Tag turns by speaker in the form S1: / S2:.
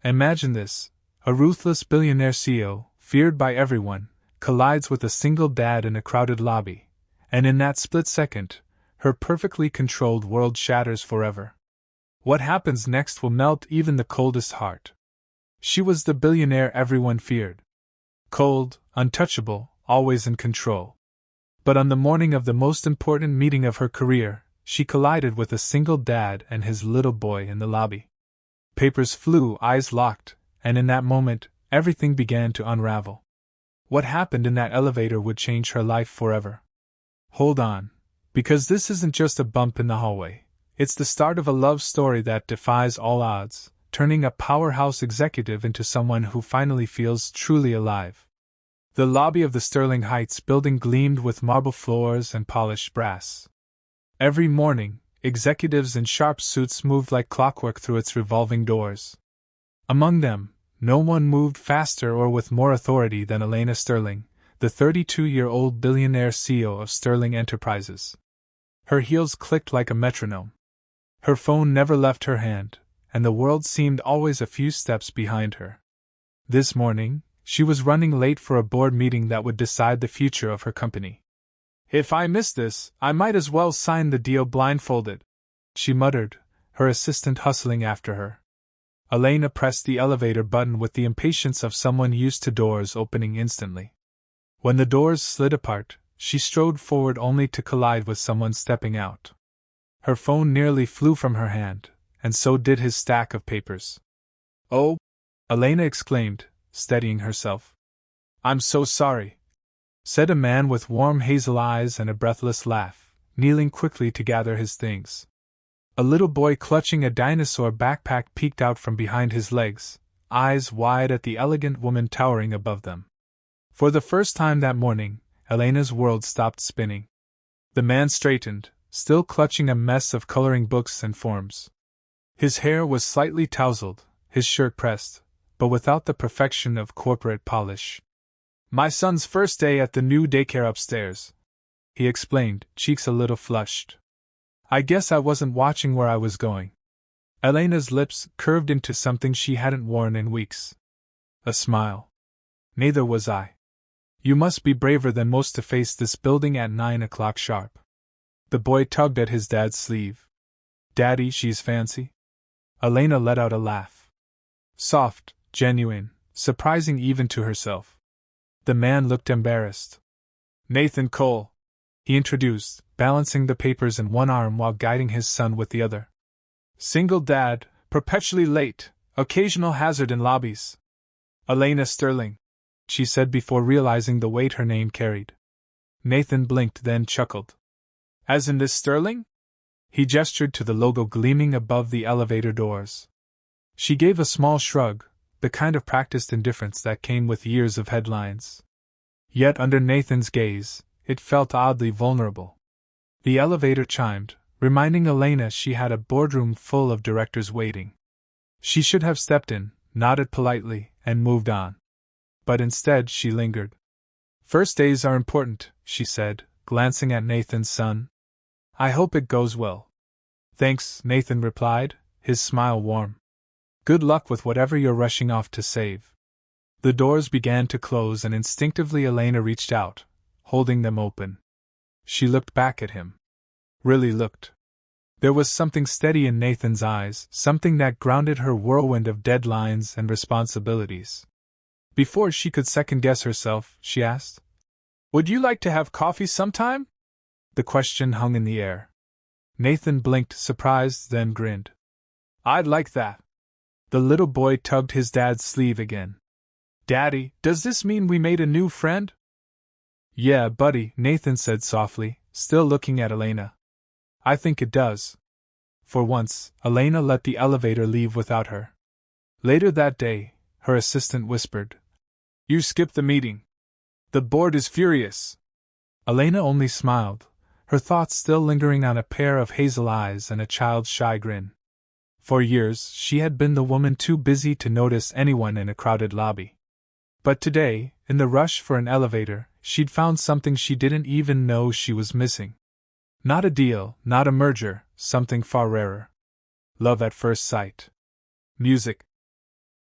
S1: Imagine this: a ruthless billionaire CEO, feared by everyone, collides with a single dad in a crowded lobby, and in that split second, her perfectly controlled world shatters forever. What happens next will melt even the coldest heart. She was the billionaire everyone feared. Cold, untouchable, always in control. But on the morning of the most important meeting of her career, she collided with a single dad and his little boy in the lobby. Papers flew, eyes locked, and in that moment, everything began to unravel. What happened in that elevator would change her life forever. Hold on, because this isn't just a bump in the hallway. It's the start of a love story that defies all odds, turning a powerhouse executive into someone who finally feels truly alive. The lobby of the Sterling Heights building gleamed with marble floors and polished brass. Every morning, executives in sharp suits moved like clockwork through its revolving doors. Among them, no one moved faster or with more authority than Elena Sterling, the 32-year-old billionaire CEO of Sterling Enterprises. Her heels clicked like a metronome. Her phone never left her hand, and the world seemed always a few steps behind her. This morning, she was running late for a board meeting that would decide the future of her company. "If I miss this, I might as well sign the deal blindfolded," she muttered, her assistant hustling after her. Elena pressed the elevator button with the impatience of someone used to doors opening instantly. When the doors slid apart, she strode forward only to collide with someone stepping out. Her phone nearly flew from her hand, and so did his stack of papers. "Oh!" Elena exclaimed, steadying herself. "I'm so sorry," said a man with warm hazel eyes and a breathless laugh, kneeling quickly to gather his things. A little boy clutching a dinosaur backpack peeked out from behind his legs, eyes wide at the elegant woman towering above them. For the first time that morning, Elena's world stopped spinning. The man straightened, still clutching a mess of coloring books and forms. His hair was slightly tousled, his shirt pressed, but without the perfection of corporate polish. "My son's first day at the new daycare upstairs," he explained, cheeks a little flushed. "I guess I wasn't watching where I was going." Elena's lips curved into something she hadn't worn in weeks. A smile. "Neither was I. You must be braver than most to face this building at 9 o'clock sharp." The boy tugged at his dad's sleeve. "Daddy, she's fancy." Elena let out a laugh. Soft, genuine, surprising even to herself. The man looked embarrassed. "Nathan Cole," he introduced, balancing the papers in one arm while guiding his son with the other. "Single dad, perpetually late, occasional hazard in lobbies." "Elena Sterling," she said before realizing the weight her name carried. Nathan blinked, then chuckled. "As in this Sterling?" He gestured to the logo gleaming above the elevator doors. She gave a small shrug, the kind of practiced indifference that came with years of headlines. Yet under Nathan's gaze, it felt oddly vulnerable. The elevator chimed, reminding Elena she had a boardroom full of directors waiting. She should have stepped in, nodded politely, and moved on. But instead she lingered. "First days are important," she said, glancing at Nathan's son. "I hope it goes well." "Thanks," Nathan replied, his smile warm. "Good luck with whatever you're rushing off to save." The doors began to close and instinctively Elena reached out, holding them open. She looked back at him. Really looked. There was something steady in Nathan's eyes, something that grounded her whirlwind of deadlines and responsibilities. Before she could second-guess herself, she asked, "Would you like to have coffee sometime?" The question hung in the air. Nathan blinked, surprised, then grinned. "I'd like that." The little boy tugged his dad's sleeve again. "Daddy, does this mean we made a new friend?" "Yeah, buddy," Nathan said softly, still looking at Elena. "I think it does." For once, Elena let the elevator leave without her. Later that day, her assistant whispered, "You skipped the meeting. The board is furious." Elena only smiled, her thoughts still lingering on a pair of hazel eyes and a child's shy grin. For years, she had been the woman too busy to notice anyone in a crowded lobby. But today, in the rush for an elevator, she'd found something she didn't even know she was missing. Not a deal, not a merger, something far rarer. Love at first sight. Music.